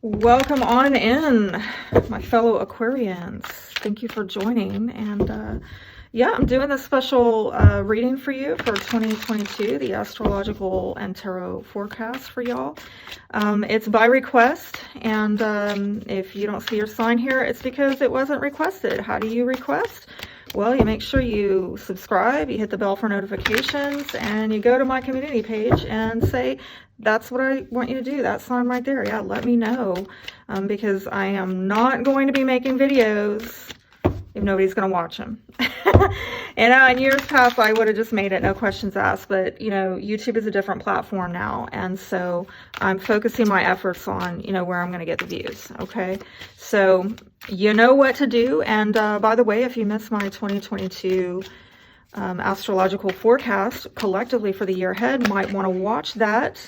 Welcome on in, my fellow Aquarians. Thank you for joining. And yeah, I'm doing this special reading for you for 2022, the astrological and tarot forecast for y'all. It's by request, and if you don't see your sign here, it's because it wasn't requested. How do you request? Well, you make sure you subscribe, you hit the bell for notifications, and you go to my community page and say, that's what I want you to do. That sign right there. Yeah, let me know, because I am not going to be making videos if nobody's going to watch them. And in years past, I would have just made it no questions asked, but you know, YouTube is a different platform now, and so I'm focusing my efforts on, you know, where I'm going to get the views. Okay, so you know what to do. And by the way, if you missed my 2022 astrological forecast collectively for the year ahead, might want to watch that.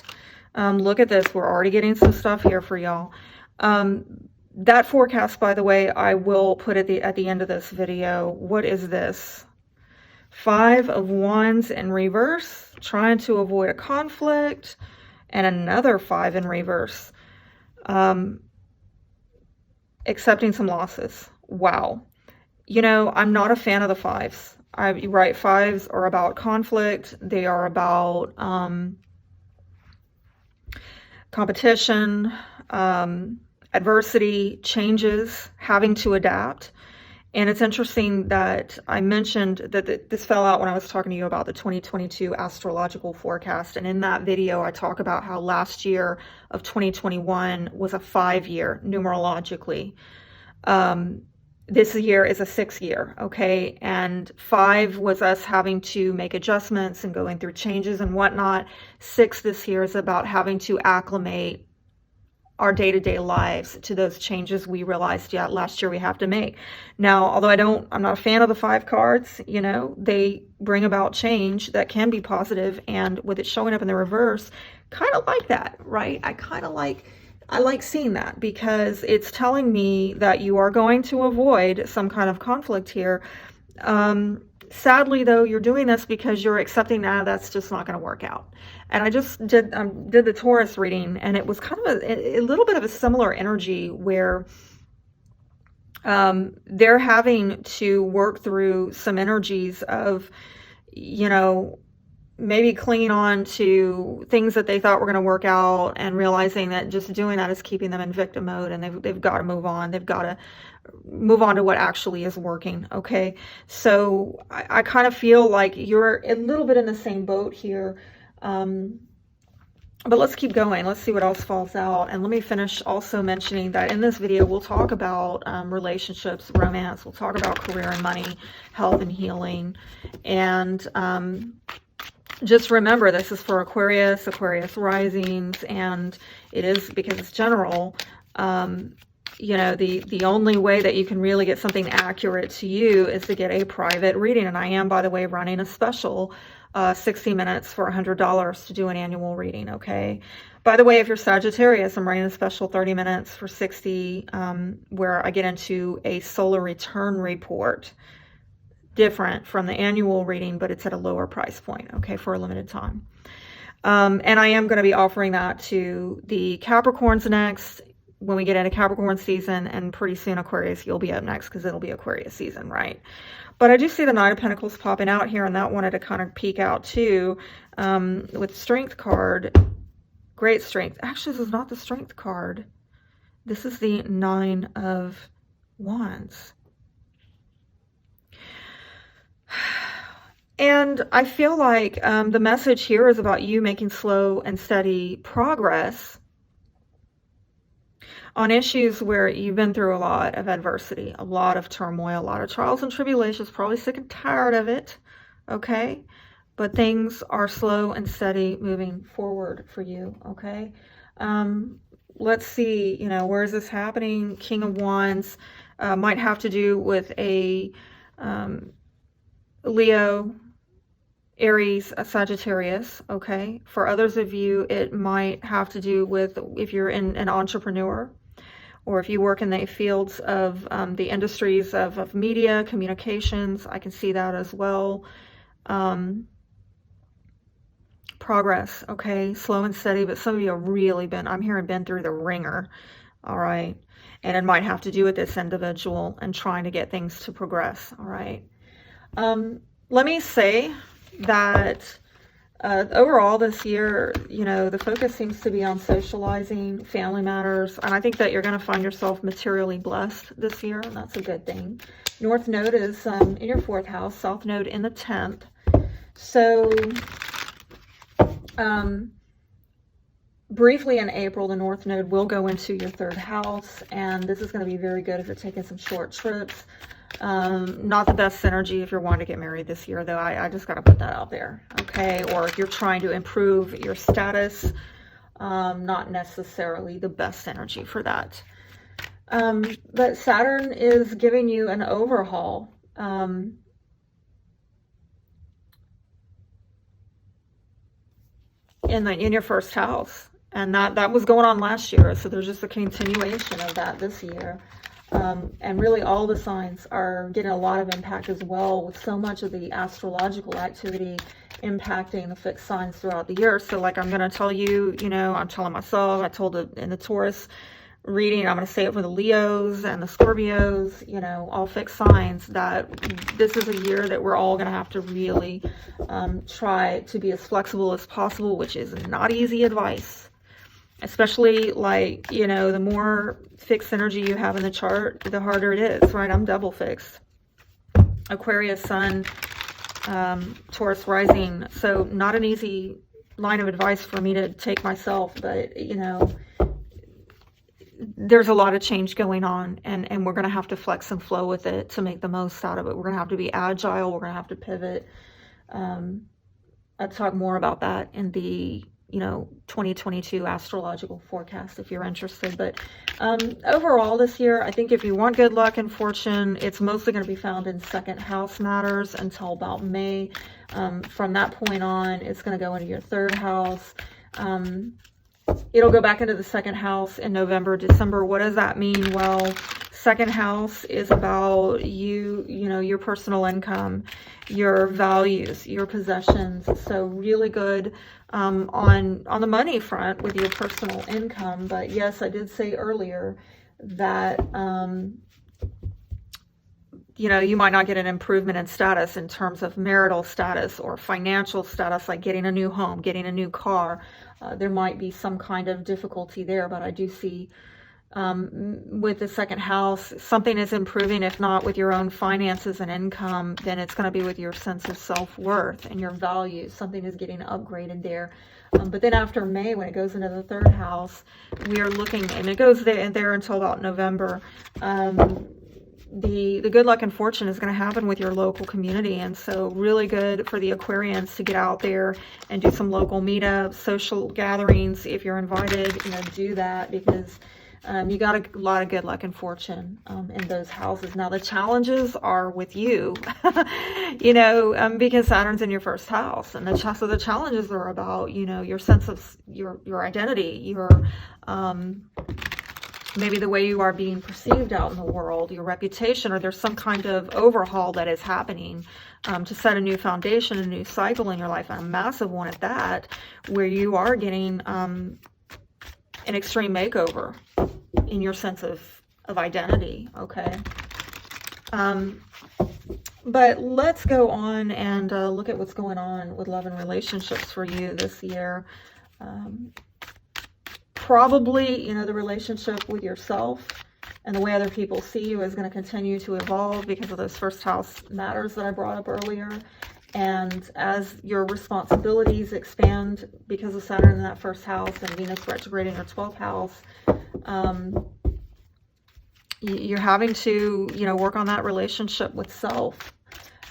Look at this, we're already getting some stuff here for y'all. That forecast, by the way, I will put at the end of this video. What is this? 5 of Wands in reverse, trying to avoid a conflict, and another 5 in reverse, accepting some losses. Wow. You know, I'm not a fan of the 5s. You're right, 5s are about conflict. They are about competition, adversity, changes, having to adapt. And it's interesting that I mentioned that this fell out when I was talking to you about the 2022 astrological forecast. And in that video, I talk about how last year of 2021 was a 5-year numerologically. This year is a 6-year, okay? And 5 was us having to make adjustments and going through changes and whatnot. 6 this year is about having to acclimate our day-to-day lives to those changes we realized, yeah, last year we have to make. Now, although I'm not a fan of the 5 cards, you know, they bring about change that can be positive, and with it showing up in the reverse, kind of like that, right? I like seeing that, because it's telling me that you are going to avoid some kind of conflict here. Sadly, though, you're doing this because you're accepting that that's just not going to work out. And I just did the Taurus reading, and it was kind of a little bit of a similar energy where they're having to work through some energies of, you know, maybe clinging on to things that they thought were going to work out, and realizing that just doing that is keeping them in victim mode, and they've got to move on. They've got to move on to what actually is working. Okay, so I kind of feel like you're a little bit in the same boat here. But let's keep going. Let's see what else falls out. And let me finish also mentioning that in this video, we'll talk about relationships, romance. We'll talk about career and money, health and healing. And just remember, this is for Aquarius, Aquarius risings, and it is, because it's general, you know, the only way that you can really get something accurate to you is to get a private reading. And I am, by the way, running a special 60 minutes for $100 to do an annual reading. Okay, by the way, if you're Sagittarius, I'm running a special 30 minutes for 60, where I get into a solar return report, different from the annual reading, but it's at a lower price point, okay, for a limited time. And I am going to be offering that to the Capricorns next, when we get into Capricorn season, and pretty soon Aquarius, you'll be up next, because it'll be Aquarius season, right? But I do see the Knight of Pentacles popping out here, and that wanted to kind of peek out too, with Strength card. Great strength. Actually, this is not the Strength card. This is the 9 of Wands. And I feel like the message here is about you making slow and steady progress on issues where you've been through a lot of adversity, a lot of turmoil, a lot of trials and tribulations, probably sick and tired of it, okay? But things are slow and steady moving forward for you, okay? Let's see, you know, where is this happening? King of Wands might have to do with a Leo, Aries, a Sagittarius, okay? For others of you, it might have to do with if you're an entrepreneur, or if you work in the fields of the industries of media, communications. I can see that as well. Progress, okay? Slow and steady, but some of you have really been, I'm hearing, been through the ringer. all right? And it might have to do with this individual and trying to get things to progress, all right? Let me say that overall this year, you know, the focus seems to be on socializing, family matters, and I think that you're going to find yourself materially blessed this year, and that's a good thing. North Node is in your 4th house, South Node in the 10th. So, briefly in April, the North Node will go into your 3rd house, and this is going to be very good if you're taking some short trips. Not the best synergy if you're wanting to get married this year, though. I just got to put that out there, okay? Or if you're trying to improve your status, not necessarily the best energy for that. But Saturn is giving you an overhaul. In your 1st house, and that was going on last year, so there's just a continuation of that this year. And really all the signs are getting a lot of impact as well, with so much of the astrological activity impacting the fixed signs throughout the year. So like I'm going to tell you, you know, I'm telling myself, I told it in the Taurus reading, I'm going to say it for the Leos and the Scorpios, you know, all fixed signs, that this is a year that we're all going to have to really try to be as flexible as possible, which is not easy advice. Especially, like, you know, the more fixed energy you have in the chart, the harder it is, right? I'm double fixed. Aquarius Sun, Taurus rising. So not an easy line of advice for me to take myself, but, you know, there's a lot of change going on, and we're going to have to flex and flow with it to make the most out of it. We're going to have to be agile. We're going to have to pivot. I'll talk more about that in the 2022 astrological forecast if you're interested. But overall this year, I think if you want good luck and fortune, it's mostly going to be found in 2nd house matters until about May. From that point on, it's going to go into your 3rd house. It'll go back into the 2nd house in November, December. What does that mean? Well, 2nd house is about your personal income, your values, your possessions. So really good on the money front with your personal income. But yes, I did say earlier that you might not get an improvement in status in terms of marital status or financial status, like getting a new home, getting a new car. There might be some kind of difficulty there, but I do see with the 2nd house, something is improving. If not with your own finances and income, then it's going to be with your sense of self-worth and your values. Something is getting upgraded there. But then after May, when it goes into the 3rd house, we are looking, and it goes there until about November. The good luck and fortune is going to happen with your local community. And so really good for the Aquarians to get out there and do some local meetups, social gatherings. If you're invited, do that, because you got a lot of good luck and fortune in those houses. Now the challenges are with you, because Saturn's in your 1st house, and so the challenges are about, your sense of your identity, your maybe the way you are being perceived out in the world, your reputation, or there's some kind of overhaul that is happening to set a new foundation, a new cycle in your life, and a massive one at that, where you are getting an extreme makeover in your sense of identity, okay? But let's go on and look at what's going on with love and relationships for you this year. Probably, the relationship with yourself and the way other people see you is going to continue to evolve because of those 1st house matters that I brought up earlier. And as your responsibilities expand because of Saturn in that 1st house and Venus retrograde in your 12th house, you're having to, work on that relationship with self.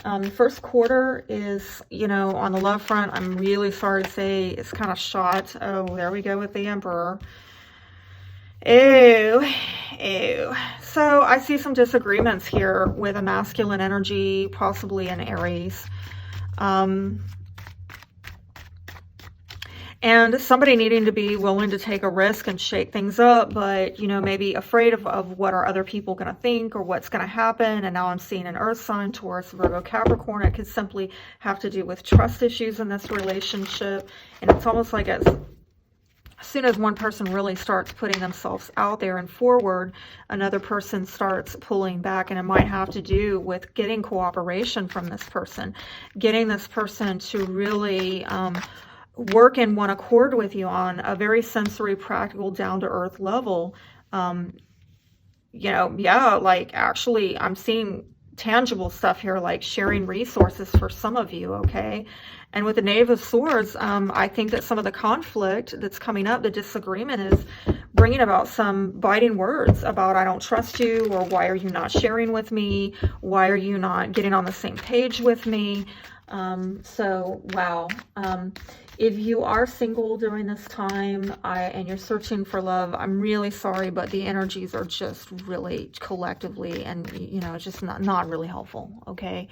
1st quarter is, on the love front, I'm really sorry to say it's kind of shot. Oh, there we go with the Emperor. Ew. So I see some disagreements here with a masculine energy, possibly in Aries. And somebody needing to be willing to take a risk and shake things up, but, maybe afraid of what are other people going to think or what's going to happen. And now I'm seeing an earth sign, Taurus, Virgo, Capricorn. It could simply have to do with trust issues in this relationship. And it's almost like as soon as one person really starts putting themselves out there and forward, another person starts pulling back, and it might have to do with getting cooperation from this person, getting this person to really work in one accord with you on a very sensory, practical, down-to-earth level. You know, yeah, like actually I'm seeing tangible stuff here, like sharing resources for some of you, okay? And with the Knave of Swords, I think that some of the conflict that's coming up, the disagreement, is bringing about some biting words about I don't trust you, or why are you not sharing with me? Why are you not getting on the same page with me? So, wow. If you are single during this time and you're searching for love, I'm really sorry, but the energies are just really collectively, and you know, it's just not really helpful, okay?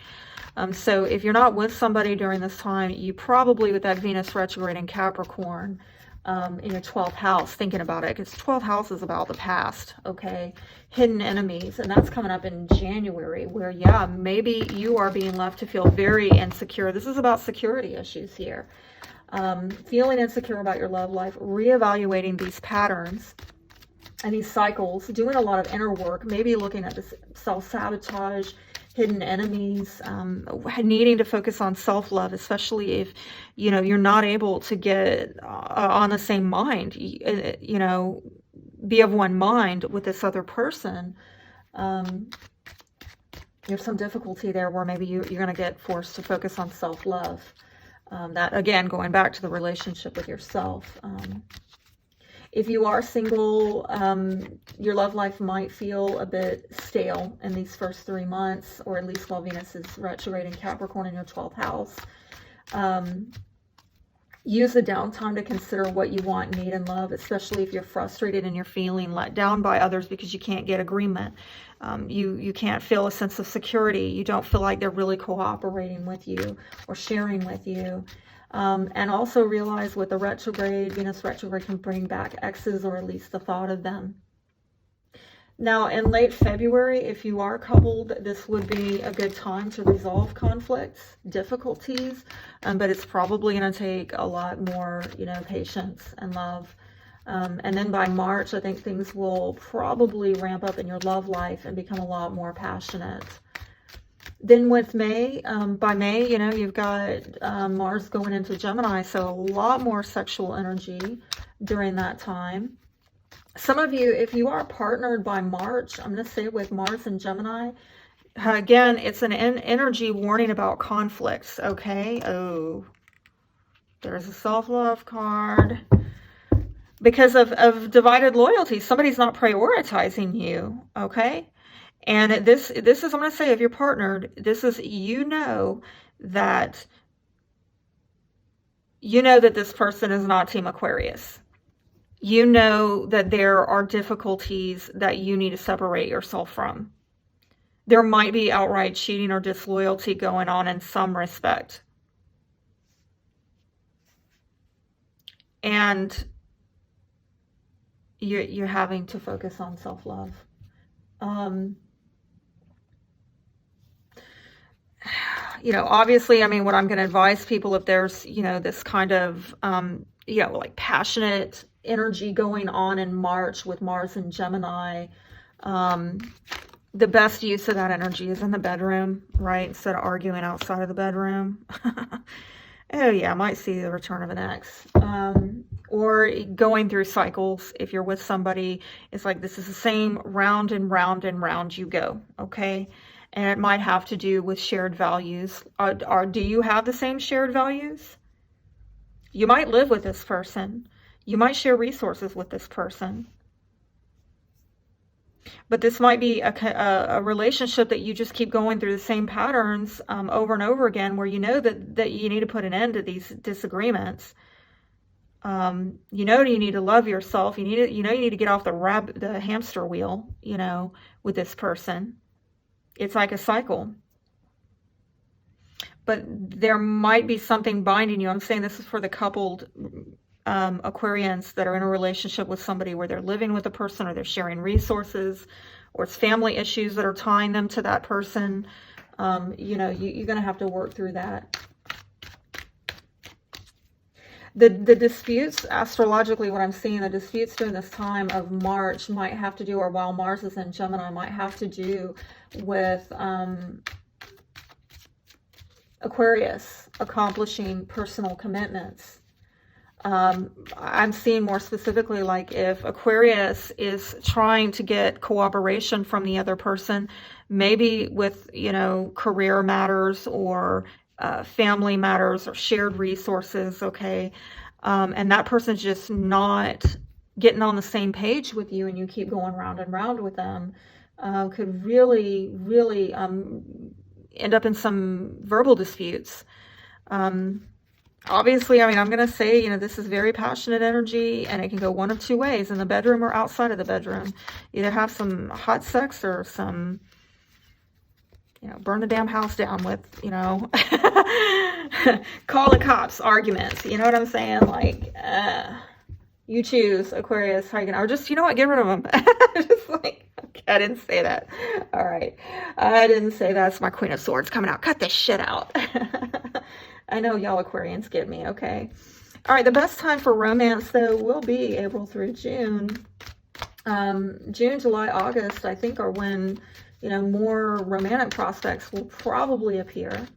So if you're not with somebody during this time, you probably, with that Venus retrograde in Capricorn in your 12th house, thinking about it, because 12th house is about the past, okay? Hidden enemies, and that's coming up in January, where, yeah, maybe you are being left to feel very insecure. This is about security issues here. Feeling insecure about your love life, reevaluating these patterns and these cycles, doing a lot of inner work, maybe looking at this self-sabotage, hidden enemies, needing to focus on self-love, especially if, you know, you're not able to get on the same mind, you know, be of one mind with this other person. There's some difficulty there where maybe you're going to get forced to focus on self-love. That, again, going back to the relationship with yourself. If you are single, your love life might feel a bit stale in these first 3 months, or at least while Venus is retrograde in Capricorn in your 12th house. Use the downtime to consider what you want, need, and love, especially if you're frustrated and you're feeling let down by others because you can't get agreement. You can't feel a sense of security. You don't feel like they're really cooperating with you or sharing with you. And also realize with the retrograde, Venus retrograde can bring back exes, or at least the thought of them. Now, in late February, if you are coupled, this would be a good time to resolve conflicts, difficulties, but it's probably going to take a lot more, you know, patience and love. And then by March, I think things will probably ramp up in your love life and become a lot more passionate. Then with May, by May, you know, you've got Mars going into Gemini, so a lot more sexual energy during that time. Some of you, if you are partnered by March, I'm going to say with Mars and Gemini, again, it's an energy warning about conflicts, okay? Oh, there's a self-love card. Because of divided loyalty, somebody's not prioritizing you, okay? And this is, I'm going to say, if you're partnered, this is, you know that this person is not Team Aquarius. You know that there are difficulties that you need to separate yourself from. There might be outright cheating or disloyalty going on in some respect. And you're having to focus on self-love. You know, obviously, I mean, what I'm going to advise people, if there's, you know, this kind of, you know, like passionate energy going on in March with Mars and Gemini, the best use of that energy is in the bedroom, right? Instead of arguing outside of the bedroom. Oh yeah, I might see the return of an ex. Or going through cycles. If you're with somebody, it's like this is the same round and round and round you go, okay? And it might have to do with shared values. Do you have the same shared values? You might live with this person. You might share resources with this person. But this might be a relationship that you just keep going through the same patterns over and over again, where you know that you need to put an end to these disagreements. You know you need to love yourself. You need to get off the hamster wheel, you know, with this person. It's like a cycle. But there might be something binding you. I'm saying this is for the coupled Aquarians that are in a relationship with somebody where they're living with a person, or they're sharing resources, or it's family issues that are tying them to that person. You know, you're going to have to work through that. The disputes, astrologically, what I'm seeing, the disputes during this time of March might have to do, or while Mars is in Gemini, might have to do with Aquarius accomplishing personal commitments. I'm seeing more specifically, like if Aquarius is trying to get cooperation from the other person, maybe with, you know, career matters or family matters or shared resources, okay? And that person's just not getting on the same page with you, and you keep going round and round with them, could really, really end up in some verbal disputes. Obviously, I mean, I'm going to say, you know, this is very passionate energy, and it can go one of two ways, in the bedroom or outside of the bedroom. Either have some hot sex or some, you know, burn the damn house down with, you know, call the cops arguments. You know what I'm saying? Like, you choose, Aquarius, how you gonna, or just, you know what, get rid of them. Just like, okay, I didn't say that. All right. I didn't say that. It's my Queen of Swords coming out. Cut this shit out. I know y'all Aquarians get me, okay? All right, the best time for romance, though, will be April through June. June, July, August, I think, are when, you know, more romantic prospects will probably appear.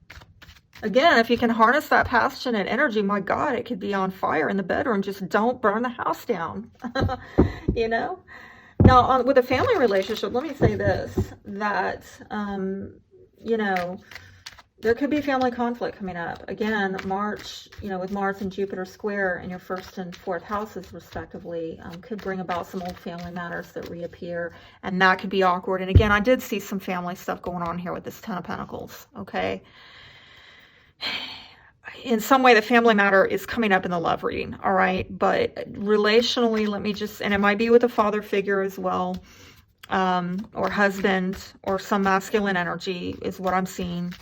Again, if you can harness that passionate energy, my God, it could be on fire in the bedroom. Just don't burn the house down, you know? Now, with a family relationship, let me say this, that, you know, there could be family conflict coming up. Again, March, you know, with Mars and Jupiter square in your 1st and 4th houses, respectively, could bring about some old family matters that reappear, and that could be awkward. And again, I did see some family stuff going on here with this 10 of Pentacles, okay? In some way, the family matter is coming up in the love reading, all right? But relationally, let me just, and it might be with a father figure as well, or husband, or some masculine energy is what I'm seeing.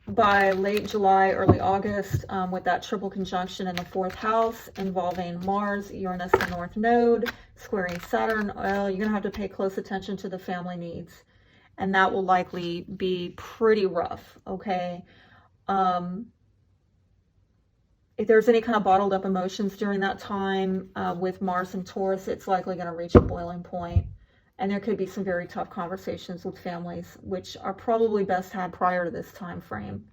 By late July, early August, with that triple conjunction in the 4th house involving Mars, Uranus, the North Node, squaring Saturn, well, you're going to have to pay close attention to the family needs. And that will likely be pretty rough, okay? If there's any kind of bottled up emotions during that time with Mars and Taurus, it's likely going to reach a boiling point. And there could be some very tough conversations with families, which are probably best had prior to this time frame.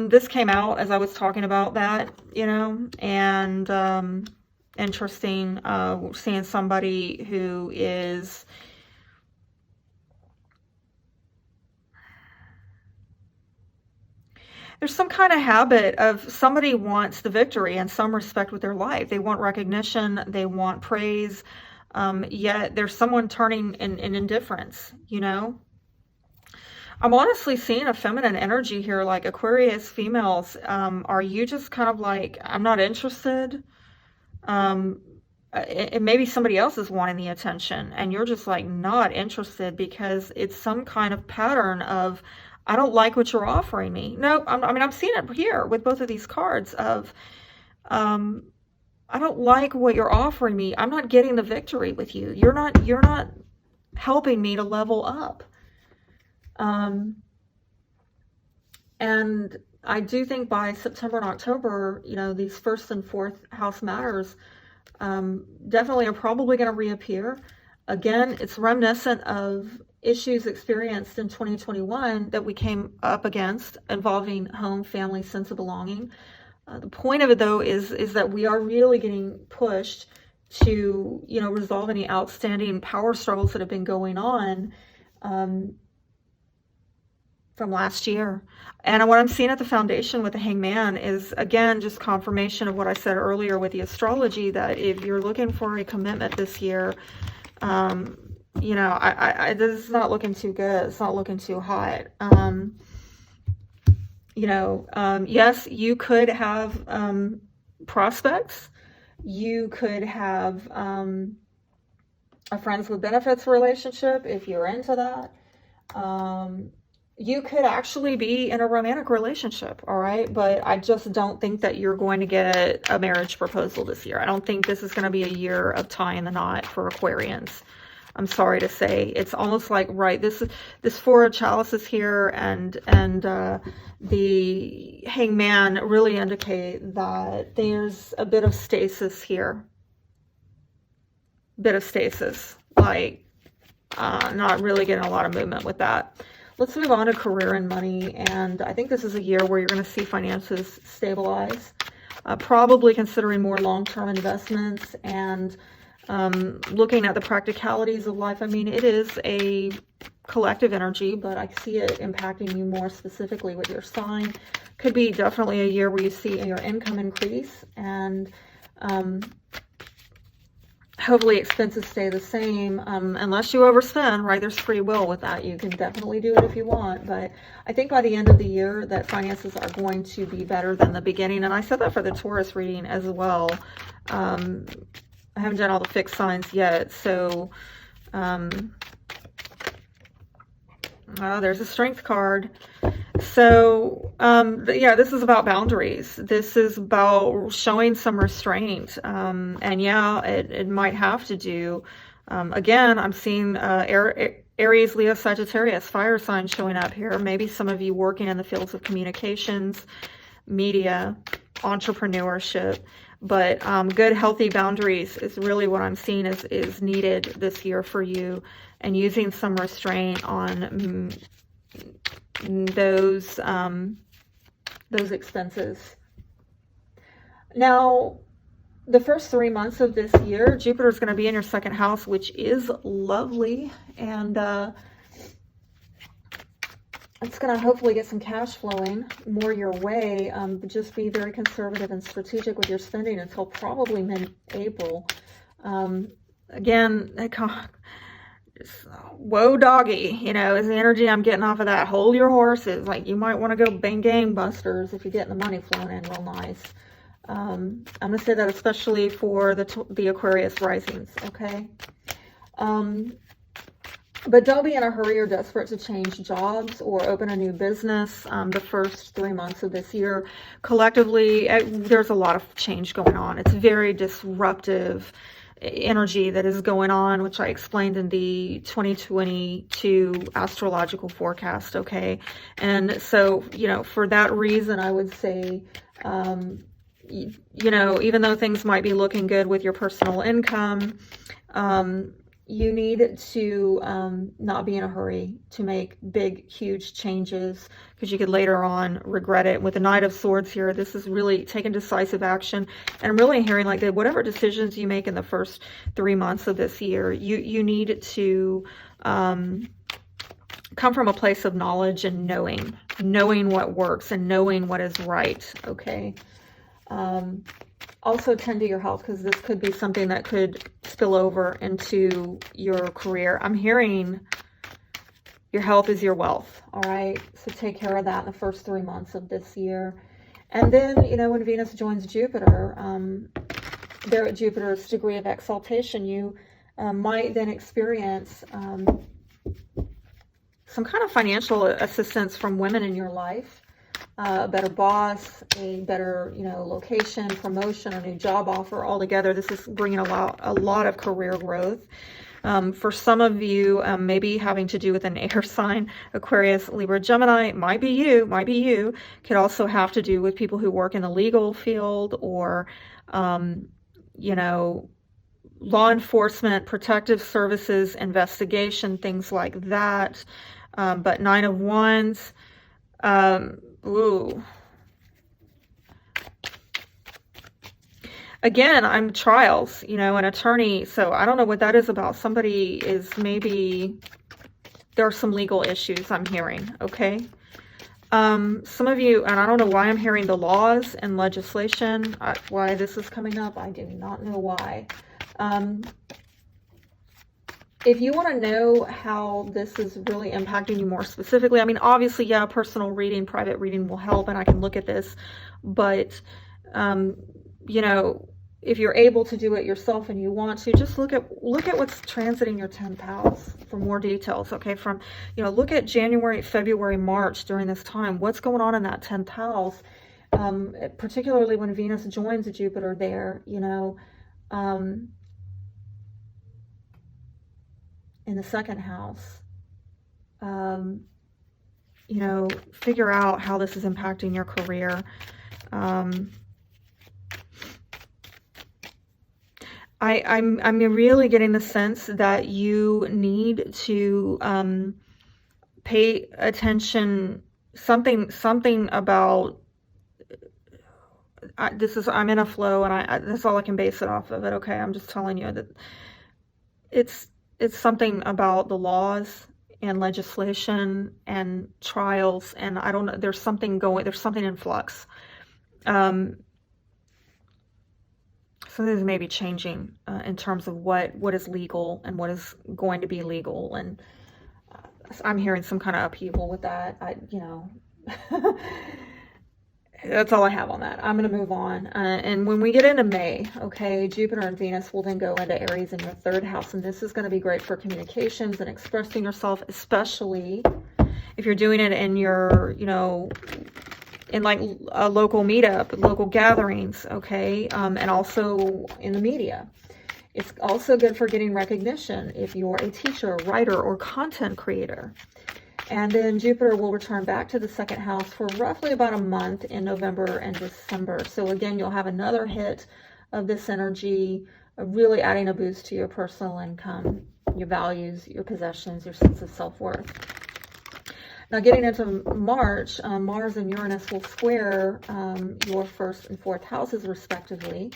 This came out as I was talking about that, you know, and interesting, seeing somebody who is, there's some kind of habit of somebody wants the victory in some respect with their life. They want recognition, they want praise. Yet there's someone turning in indifference, you know. I'm honestly seeing a feminine energy here, like Aquarius females. Are you just kind of like, I'm not interested? Maybe somebody else is wanting the attention and you're just like not interested because it's some kind of pattern of, I don't like what you're offering me. No, I mean, I'm seeing it here with both of these cards of, I don't like what you're offering me. I'm not getting the victory with you. You're not helping me to level up. And I do think by September and October, you know, these 1st and 4th house matters definitely are probably going to reappear. Again, it's reminiscent of issues experienced in 2021 that we came up against involving home, family, sense of belonging. The point of it, though, is that we are really getting pushed to, you know, resolve any outstanding power struggles that have been going on from last year. And what I'm seeing at the foundation with the Hangman is, again, just confirmation of what I said earlier with the astrology, that if you're looking for a commitment this year, you know, this is not looking too good. It's not looking too hot. You know, yes, you could have prospects. You could have a friends with benefits relationship if you're into that. You could actually be in a romantic relationship, all right? But I just don't think that you're going to get a marriage proposal this year. I don't think this is going to be a year of tying the knot for Aquarians. I'm sorry to say. It's almost like, right, this Four of Chalices here and the Hangman really indicate that there's a bit of stasis here. Bit of stasis, like not really getting a lot of movement with that. Let's move on to career and money, and I think this is a year where you're going to see finances stabilize. Probably considering more long-term investments and looking at the practicalities of life. I mean, it is a collective energy, but I see it impacting you more specifically with your sign. Could be definitely a year where you see your income increase, and hopefully expenses stay the same, unless you overspend, right? There's free will with that. You can definitely do it if you want, but I think by the end of the year that finances are going to be better than the beginning. And I said that for the Taurus reading as well. I haven't done all the fixed signs yet, so there's a Strength card. So yeah, this is about boundaries. This is about showing some restraint, and yeah, it might have to do, again, I'm seeing Aries, Leo, Sagittarius, fire signs showing up here. Maybe some of you working in the fields of communications, media, entrepreneurship, but good healthy boundaries is really what I'm seeing is needed this year for you, and using some restraint on those expenses. Now, the first 3 months of this year, Jupiter is going to be in your second house, which is lovely, and it's going to hopefully get some cash flowing more your way. But just be very conservative and strategic with your spending until probably mid-April. Again, whoa doggy, you know, is the energy I'm getting off of that. Hold your horses. Like, you might want to go bang gangbusters if you're getting the money flowing in real nice. I'm going to say that especially for the Aquarius risings, okay? But don't be in a hurry or desperate to change jobs or open a new business the first 3 months of this year. Collectively, there's a lot of change going on. It's very disruptive energy that is going on, which I explained in the 2022 astrological forecast, okay? And so, you know, for that reason, I would say, you know, even though things might be looking good with your personal income, you need to not be in a hurry to make big, huge changes, because you could later on regret it. With the Knight of Swords here, this is really taking decisive action. And I'm really hearing like that whatever decisions you make in the first 3 months of this year, you need to come from a place of knowledge and knowing what works and knowing what is right, okay? Also tend to your health, because this could be something that could spill over into your career. I'm hearing your health is your wealth, all right? So take care of that in the first 3 months of this year. And then, you know, when Venus joins Jupiter, there at Jupiter's degree of exaltation, you might then experience some kind of financial assistance from women in your life. A better boss, a better, you know, location, promotion, a new job offer. Altogether, this is bringing a lot of career growth. For some of you, maybe having to do with an air sign, Aquarius, Libra, Gemini, might be you. Could also have to do with people who work in the legal field or, you know, law enforcement, protective services, investigation, things like that. But 9 of Wands, ooh. Again, I'm trials, you know, an attorney. So I don't know what that is about. Somebody is maybe, there are some legal issues I'm hearing, okay? Some of you, and I don't know why I'm hearing the laws and legislation, why this is coming up. I do not know why. If you want to know how this is really impacting you more specifically, I mean, obviously, yeah, personal reading, private reading will help, and I can look at this. But, you know, if you're able to do it yourself and you want to, just look at what's transiting your 10th house for more details, okay? From, you know, look at January, February, March during this time. What's going on in that 10th house, particularly when Venus joins Jupiter there, you know, in the second house. You know, figure out how this is impacting your career. I'm really getting the sense that you need to pay attention. Something about I'm in a flow, and that's all I can base it off of it. Okay, I'm just telling you that it's something about the laws and legislation and trials, and I don't know, there's something in flux. So this may be changing in terms of what is legal and what is going to be legal, and I'm hearing some kind of upheaval with that. You know, that's all I have on that. I'm going to move on. And when we get into May, okay, Jupiter and Venus will then go into Aries in your third house. And this is going to be great for communications and expressing yourself, especially if you're doing it in your, you know, in like a local meetup, local gatherings, okay, and also in the media. It's also good for getting recognition if you're a teacher, writer, or content creator. And then Jupiter will return back to the second house for roughly about a month in November and December. So again, you'll have another hit of this energy, really adding a boost to your personal income, your values, your possessions, your sense of self-worth. Now getting into March, Mars and Uranus will square your first and fourth houses respectively.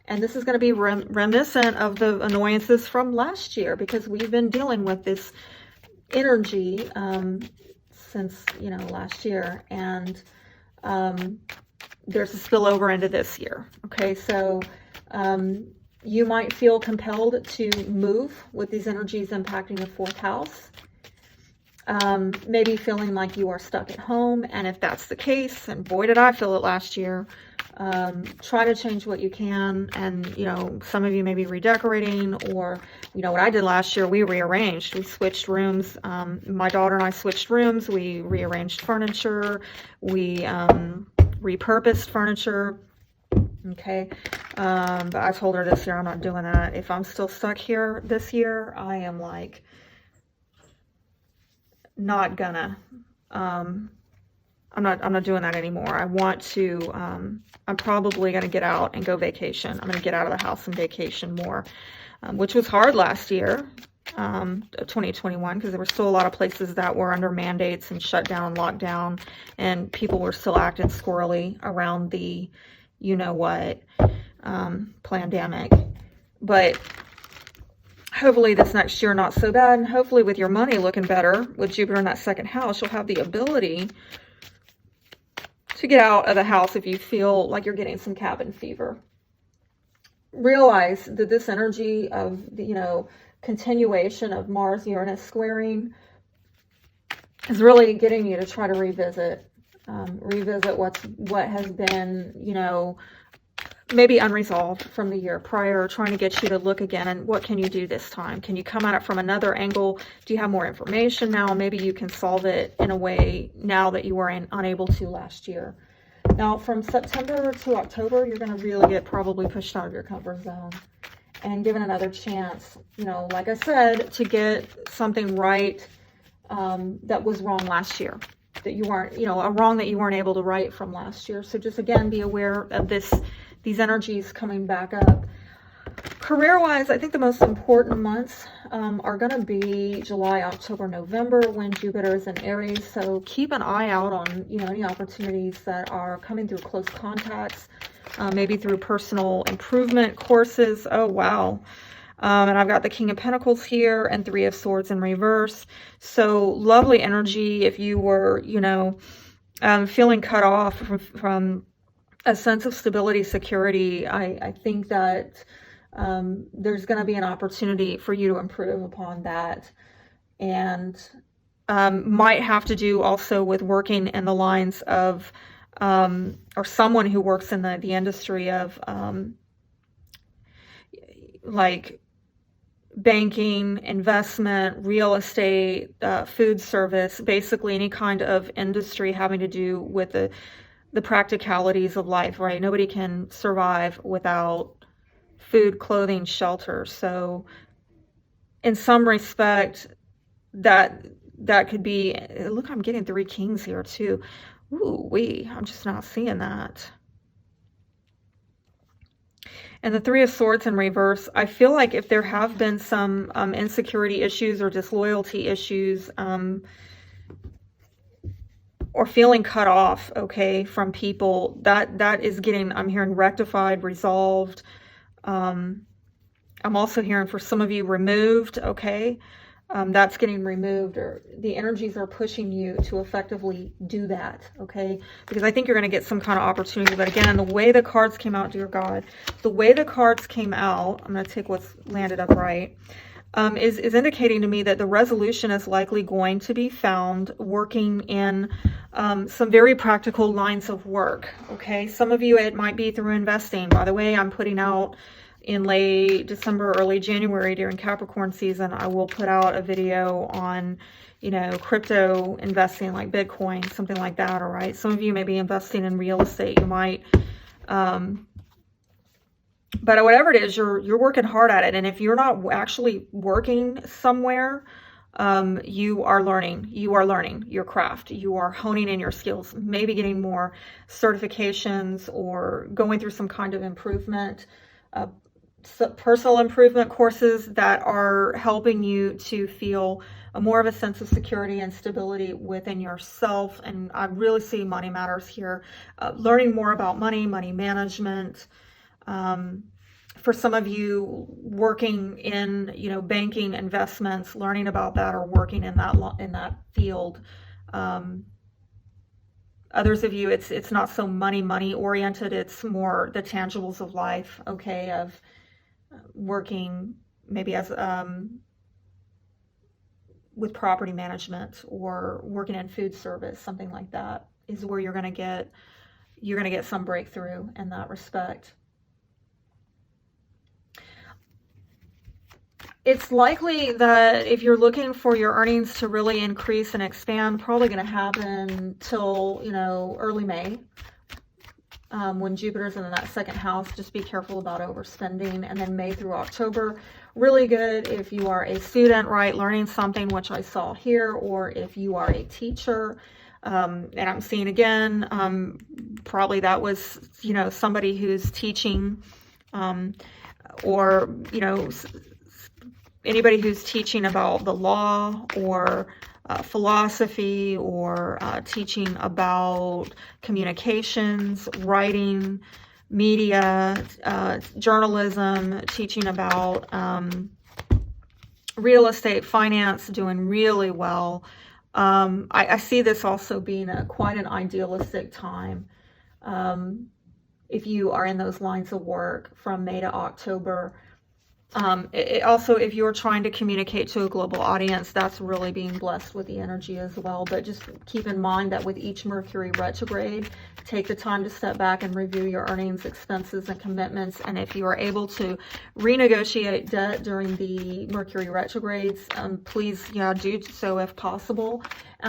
And this is going to be reminiscent of the annoyances from last year, because we've been dealing with this energy since, you know, last year, and there's a spillover into this year. Okay, so you might feel compelled to move with these energies impacting the fourth house. Maybe feeling like you are stuck at home, and if that's the case, and boy did I feel it last year, try to change what you can. And you know, some of you may be redecorating, or you know what I did last year, we rearranged, we switched rooms. My daughter and I switched rooms, we rearranged furniture, we repurposed furniture. Okay, but I told her this year I'm not doing that. If I'm still stuck here this year, I am like not gonna I'm not doing that anymore. I want to I'm probably going to get out and go vacation. I'm going to get out of the house and vacation more, which was hard last year, 2021, because there were still a lot of places that were under mandates and shut down, locked down, and people were still acting squirrely around the, you know what, pandemic. But hopefully this next year, not so bad. And hopefully with your money looking better, with Jupiter in that second house, you'll have the ability to get out of the house if you feel like you're getting some cabin fever. Realize that this energy of, you know, continuation of Mars Uranus squaring is really getting you to try to revisit what has been, you know, maybe unresolved from the year prior, trying to get you to look again. And what can you do this time? Can you come at it from another angle? Do you have more information now? Maybe you can solve it in a way now that you were unable to last year. Now from September to October, you're going to really get probably pushed out of your comfort zone and given another chance, you know, like I said, to get something right that was wrong last year, that you weren't, you know, a wrong that you weren't able to right from last year. So just again, be aware of these energies coming back up. Career-wise, I think the most important months are going to be July, October, November, when Jupiter is in Aries. So keep an eye out on, you know, any opportunities that are coming through close contacts, maybe through personal improvement courses. Oh, wow. And I've got the King of Pentacles here and Three of Swords in reverse. So lovely energy if you were, you know, feeling cut off from a sense of stability, security. I think that there's going to be an opportunity for you to improve upon that, and might have to do also with working in the lines of or someone who works in the industry of like banking, investment, real estate, food service, basically any kind of industry having to do with the practicalities of life, right? Nobody can survive without food, clothing, shelter. So in some respect, that could be, look, I'm getting 3 kings here too. Ooh, I'm just not seeing that. And the 3 of Swords in reverse, I feel like if there have been some insecurity issues or disloyalty issues, or feeling cut off, okay, from people, that is getting, I'm hearing, rectified, resolved. I'm also hearing for some of you removed, okay. That's getting removed, or the energies are pushing you to effectively do that, okay? Because I think you're going to get some kind of opportunity. But again, the way the cards came out, dear God, the way the cards came out, I'm going to take what's landed upright, is indicating to me that the resolution is likely going to be found working in some very practical lines of work, okay? Some of you, it might be through investing. By the way, I'm putting out in late December, early January during Capricorn season, I will put out a video on, you know, crypto investing like Bitcoin, something like that, all right? Some of you may be investing in real estate. You might, but whatever it is, you're working hard at it. And if you're not actually working somewhere, you are learning your craft. You are honing in your skills, maybe getting more certifications or going through some kind of improvement, personal improvement courses that are helping you to feel more of a sense of security and stability within yourself. And I really see money matters here. Learning more about money management. For some of you working in, you know, banking, investments, learning about that or working in that field. Others of you, it's not so money oriented. It's more the tangibles of life, okay, of working maybe as with property management or working in food service, something like that is where you're going to get some breakthrough in that respect. It's likely that if you're looking for your earnings to really increase and expand, probably going to happen till, you know, early May. When Jupiter's in that second house, just be careful about overspending. And then May through October, really good if you are a student, right, learning something, which I saw here, or if you are a teacher. And I'm seeing again, probably that was, you know, somebody who's teaching, or, you know, anybody who's teaching about the law or philosophy, or teaching about communications, writing, media, journalism, teaching about real estate, finance, doing really well. I see this also being quite an idealistic time. If you are in those lines of work from May to October. Also, if you're trying to communicate to a global audience, that's really being blessed with the energy as well. But just keep in mind that with each Mercury retrograde, take the time to step back and review your earnings, expenses, and commitments. And if you are able to renegotiate debt during the Mercury retrogrades, please, do so if possible.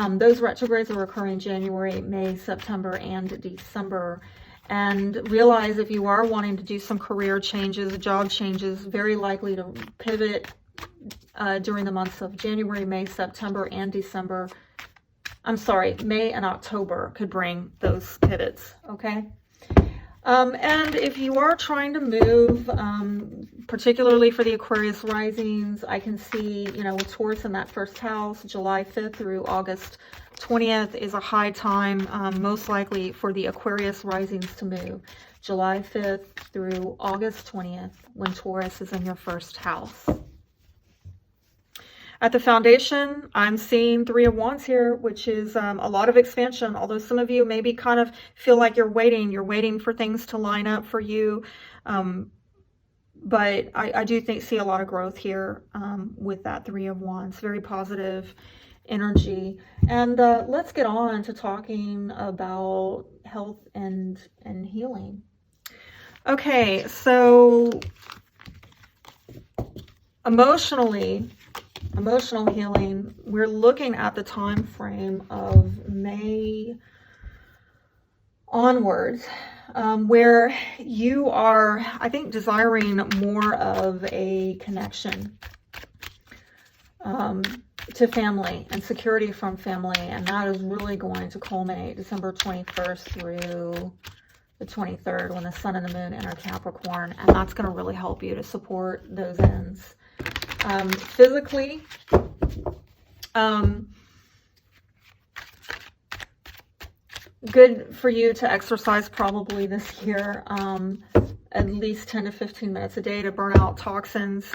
Those retrogrades are occurring January, May, September, and December. And realize if you are wanting to do some career changes, job changes, very likely to pivot during the months of January, May, September, and December. I'm sorry, May and October could bring those pivots, okay? And if you are trying to move, particularly for the Aquarius risings, I can see, with Taurus in that first house, July 5th through August 20th is a high time, most likely for the Aquarius risings to move. July 5th through August 20th when Taurus is in your first house. At the foundation, I'm seeing 3 of Wands here, which is a lot of expansion, although some of you maybe kind of feel like you're waiting for things to line up for you. But I do see a lot of growth here with that 3 of Wands, very positive energy. And let's get on to talking about health and healing. Okay, so emotional healing, we're looking at the time frame of May onwards, where you are, I think, desiring more of a connection. to family and security from family, and that is really going to culminate December 21st through the 23rd when the sun and the moon enter Capricorn, and that's going to really help you to support those ends. Physically, good for you to exercise probably this year, at least 10 to 15 minutes a day to burn out toxins.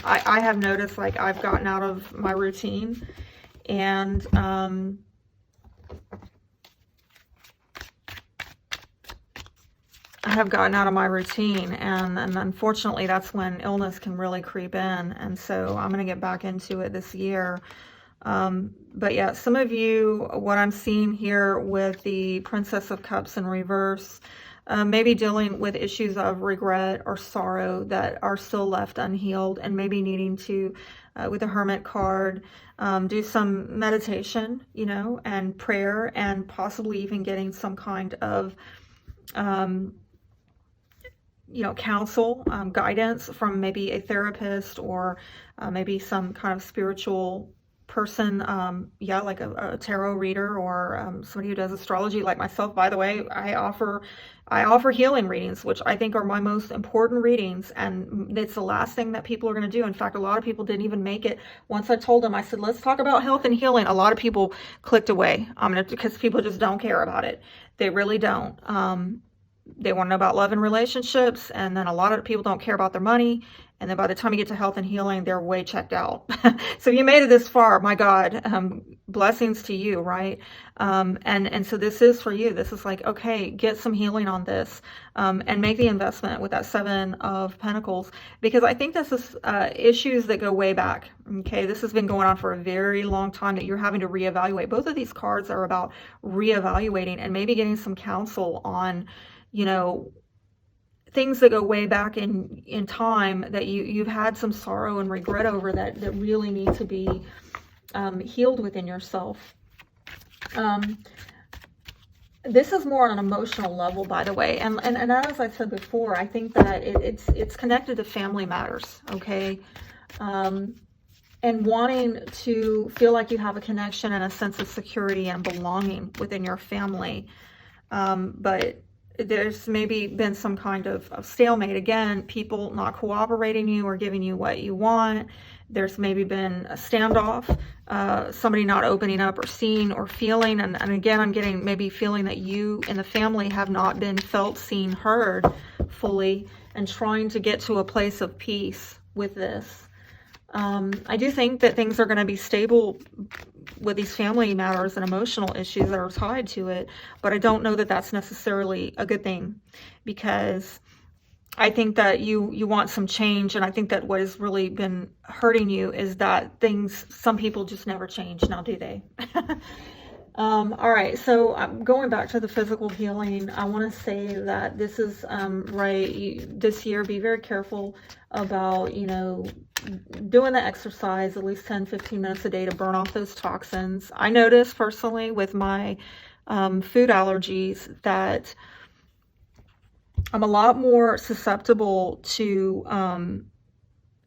I have noticed, like, I've gotten out of my routine, and and unfortunately that's when illness can really creep in, and so I'm going to get back into it this year. But yeah, some of you, what I'm seeing here with the Princess of Cups in reverse, maybe dealing with issues of regret or sorrow that are still left unhealed, and maybe needing to, with the Hermit card, do some meditation, you know, and prayer, and possibly even getting some kind of, you know, counsel, guidance from maybe a therapist, or maybe some kind of spiritual person, yeah, like a tarot reader, or somebody who does astrology like myself. By the way, I offer healing readings, which I think are my most important readings, and it's the last thing that people are going to do. In fact, a lot of people didn't even make it. Once I told them, I said, let's talk about health and healing, a lot of people clicked away, because people just don't care about it. They really don't. They want to know about love and relationships, and then a lot of people don't care about their money, and then by the time you get to health and healing, they're way checked out. So you made it this far, my God, blessings to you, right? And so this is for you. This is like, okay, get some healing on this, and make the investment with that Seven of Pentacles, because I think this is issues that go way back. Okay, this has been going on for a very long time, that you're having to reevaluate. Both of these cards are about reevaluating and maybe getting some counsel on, you know, things that go way back in time, that you've had some sorrow and regret over, that really need to be healed within yourself. This is more on an emotional level, by the way, and as I said before, I think that it's connected to family matters, okay, and wanting to feel like you have a connection and a sense of security and belonging within your family, but there's maybe been some kind of stalemate. Again, people not cooperating you or giving you what you want. There's maybe been a standoff, somebody not opening up or seeing or feeling. And again, I'm getting maybe feeling that you and the family have not been felt, seen, heard fully, and trying to get to a place of peace with this. I do think that things are going to be stable with these family matters and emotional issues that are tied to it, but I don't know that that's necessarily a good thing, because I think that you want some change, and I think that what has really been hurting you is that some people just never change, now do they? All right, so going back to the physical healing, I want to say that this is this year, be very careful about, you know, doing the exercise at least 10-15 minutes a day to burn off those toxins. I noticed personally with my food allergies that I'm a lot more susceptible to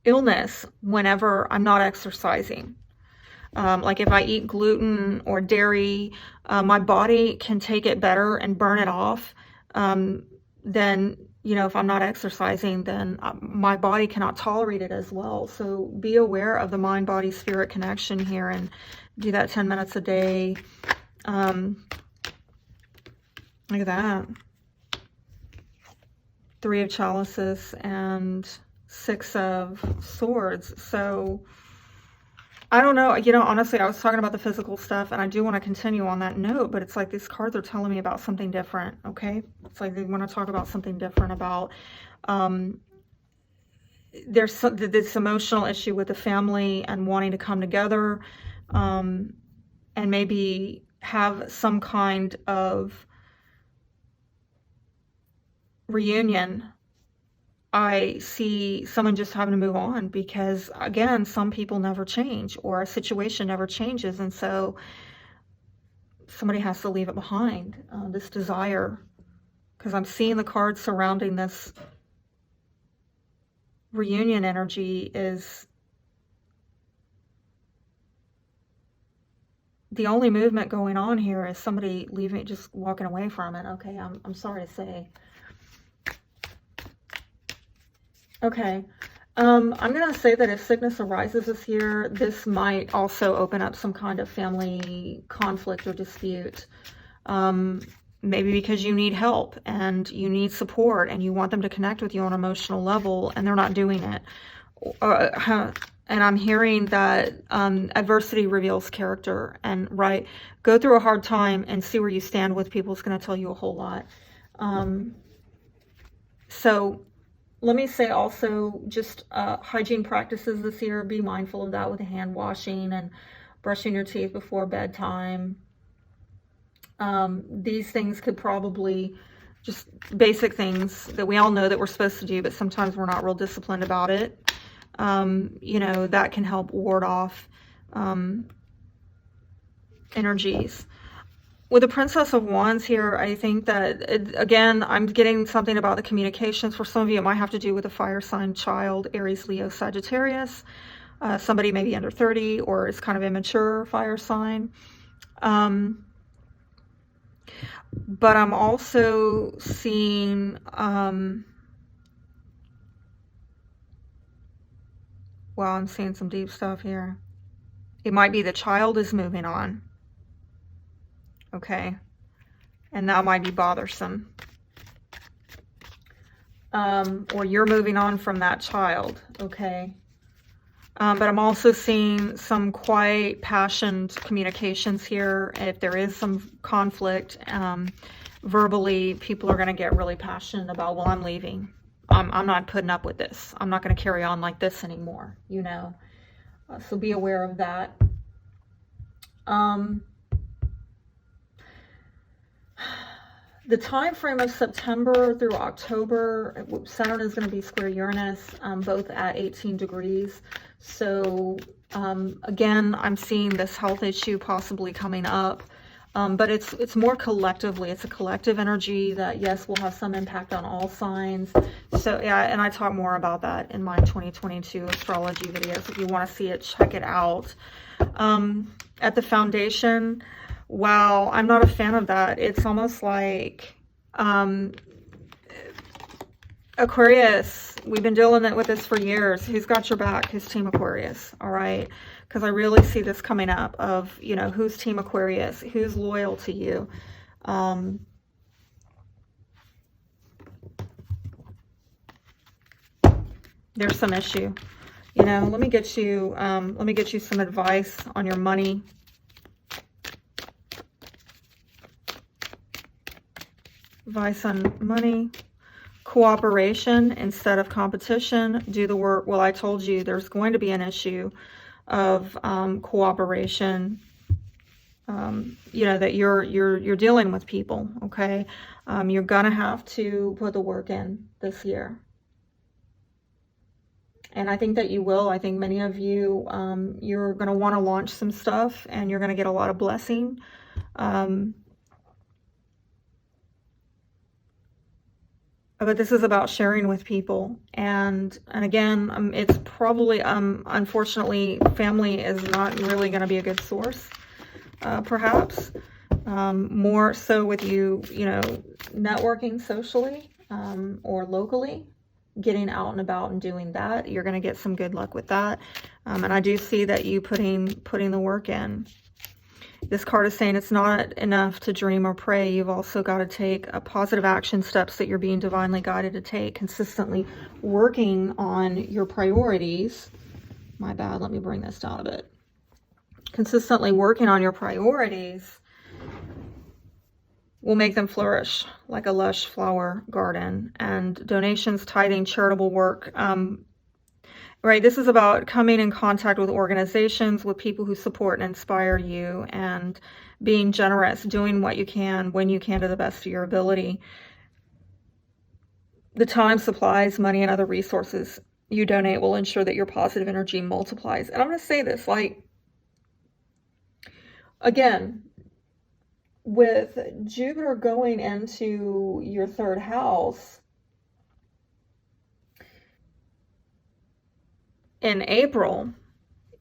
illness whenever I'm not exercising. Like if I eat gluten or dairy, my body can take it better and burn it off than, you know, if I'm not exercising, then my body cannot tolerate it as well. So be aware of the mind, body, spirit connection here, and do that 10 minutes a day. Look at that. 3 of Chalices and 6 of Swords. So I don't know, you know, honestly, I was talking about the physical stuff, and I do want to continue on that note, but it's like these cards are telling me about something different, okay? It's like they want to talk about something different, about there's this emotional issue with the family and wanting to come together, and maybe have some kind of reunion. I see someone just having to move on, because again, some people never change, or a situation never changes, and so somebody has to leave it behind. This desire, because I'm seeing the cards surrounding this reunion energy, is the only movement going on here is somebody leaving, just walking away from it. Okay, I'm sorry to say. Okay, I'm going to say that if sickness arises this year, this might also open up some kind of family conflict or dispute. Maybe because you need help and you need support and you want them to connect with you on an emotional level and they're not doing it. And I'm hearing that adversity reveals character, and right, go through a hard time and see where you stand with people is going to tell you a whole lot. So let me say also just hygiene practices this year. Be mindful of that with the hand washing and brushing your teeth before bedtime. These things could probably, just basic things that we all know that we're supposed to do, but sometimes we're not real disciplined about it. You know, that can help ward off energies. With the Princess of Wands here, I think that, again, I'm getting something about the communications. For some of you, it might have to do with a fire sign child, Aries, Leo, Sagittarius. Somebody maybe under 30 or is kind of immature fire sign. But I'm also seeing, well, I'm seeing some deep stuff here. It might be the child is moving on. Okay. And that might be bothersome. Or you're moving on from that child. Okay. But I'm also seeing some quite passionate communications here. If there is some conflict, verbally, people are going to get really passionate about, well, I'm leaving. I'm not putting up with this. I'm not going to carry on like this anymore, you know. So be aware of that. The time frame of September through October, Saturn is going to be square Uranus, both at 18 degrees. So again, I'm seeing this health issue possibly coming up, but it's more collectively. It's a collective energy that, yes, will have some impact on all signs. So yeah, and I talk more about that in my 2022 astrology videos. If you want to see it, check it out. At the foundation, wow, I'm not a fan of that. It's almost like Aquarius, we've been dealing with this for years. Who's got your back? Who's Team Aquarius? All right. Because I really see this coming up of, you know, who's Team Aquarius? Who's loyal to you? There's some issue. You know, let me get you some advice on your money. Advice on money. Cooperation instead of competition. Do the work. Well, I told you there's going to be an issue of cooperation. You know, that you're dealing with people. Okay, you're gonna have to put the work in this year, and I think that you will. I think many of you, you're gonna want to launch some stuff, and you're gonna get a lot of blessing. But this is about sharing with people, and again, it's probably, unfortunately, family is not really going to be a good source, perhaps, more so with you, you know, networking socially, or locally, getting out and about and doing that. You're going to get some good luck with that, and I do see that you putting the work in. This card is saying it's not enough to dream or pray. You've also got to take a positive action steps that you're being divinely guided to take, consistently working on your priorities. My bad, let me bring this down a bit. Consistently working on your priorities will make them flourish like a lush flower garden. And donations, tithing, charitable work, right, this is about coming in contact with organizations, with people who support and inspire you, and being generous, doing what you can, when you can, to the best of your ability. The time, supplies, money, and other resources you donate will ensure that your positive energy multiplies. And I'm going to say this, like, again, with Jupiter going into your third house in April,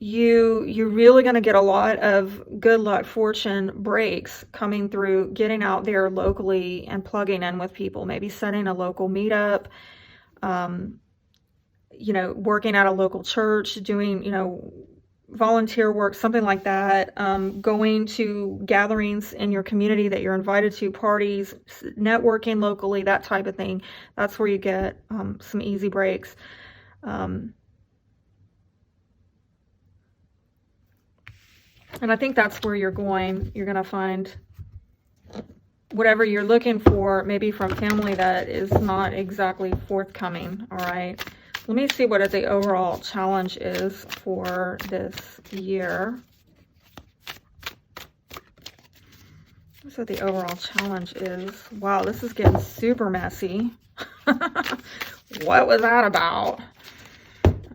you're really going to get a lot of good luck, fortune breaks coming through, getting out there locally and plugging in with people, maybe setting a local meetup, you know, working at a local church, doing, you know, volunteer work, something like that, going to gatherings in your community that you're invited to, parties, networking locally, that type of thing. That's where you get some easy breaks. And I think that's where you're going to find whatever you're looking for, maybe from family that is not exactly forthcoming. All right. Let me see what the overall challenge is for this year. So the overall challenge is, wow, this is getting super messy. What was that about?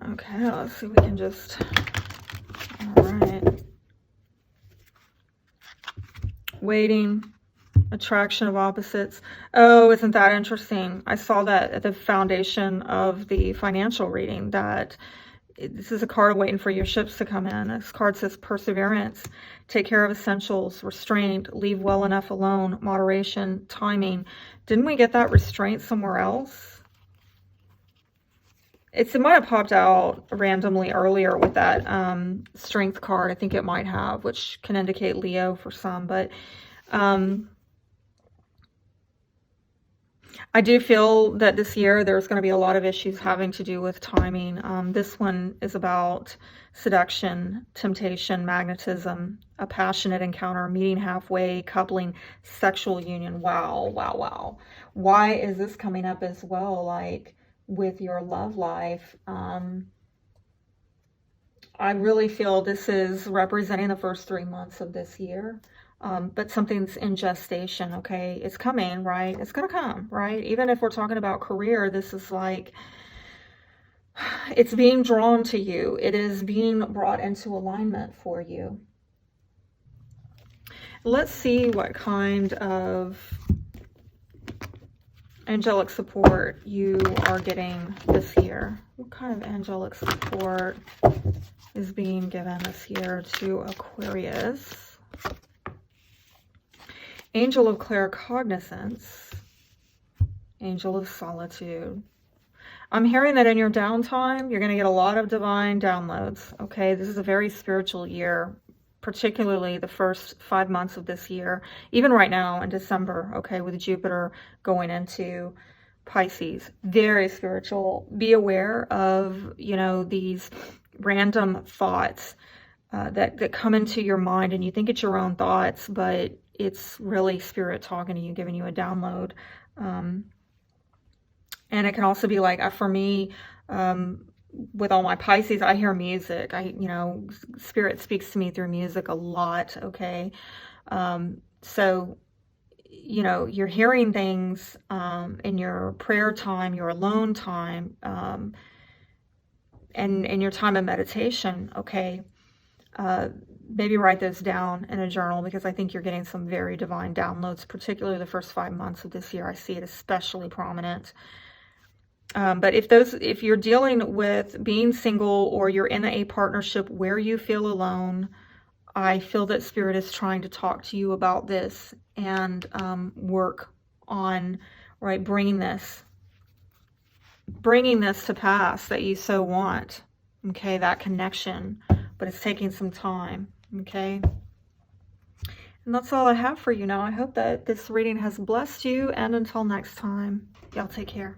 Okay, let's see if we can just, all right. Waiting, attraction of opposites. Oh, isn't that interesting? I saw that at the foundation of the financial reading, that this is a card waiting for your ships to come in. This card says perseverance, take care of essentials, restraint, leave well enough alone, moderation, timing. Didn't we get that restraint somewhere else? It might have popped out randomly earlier with that strength card. I think it might have, which can indicate Leo for some. But I do feel that this year there's going to be a lot of issues having to do with timing. This one is about seduction, temptation, magnetism, a passionate encounter, meeting halfway, coupling, sexual union. Wow, wow, wow. Why is this coming up as well? Like, with your love life, I really feel this is representing the first 3 months of this year, but something's in gestation. Okay, it's coming, right? It's gonna come, right? Even if we're talking about career, this is like, it's being drawn to you. It is being brought into alignment for you. Let's see what kind of angelic support you are getting this year. What kind of angelic support is being given this year to Aquarius? Angel of claircognizance, angel of solitude. I'm hearing that in your downtime, you're going to get a lot of divine downloads. Okay, this is a very spiritual year, particularly the first 5 months of this year, even right now in December, okay, with Jupiter going into Pisces. Very spiritual. Be aware of, you know, these random thoughts that come into your mind, and you think it's your own thoughts, but it's really spirit talking to you, giving you a download. And it can also be like, for me, with all my Pisces, I hear music. You know, spirit speaks to me through music a lot, okay? So, you know, you're hearing things in your prayer time, your alone time, and in your time of meditation, okay? Maybe write those down in a journal, because I think you're getting some very divine downloads, particularly the first 5 months of this year. I see it especially prominent. But if you're dealing with being single, or you're in a partnership where you feel alone, I feel that Spirit is trying to talk to you about this and work on, right, bringing this to pass that you so want. Okay, that connection, but it's taking some time. Okay. And that's all I have for you now. I hope that this reading has blessed you, and until next time, y'all take care.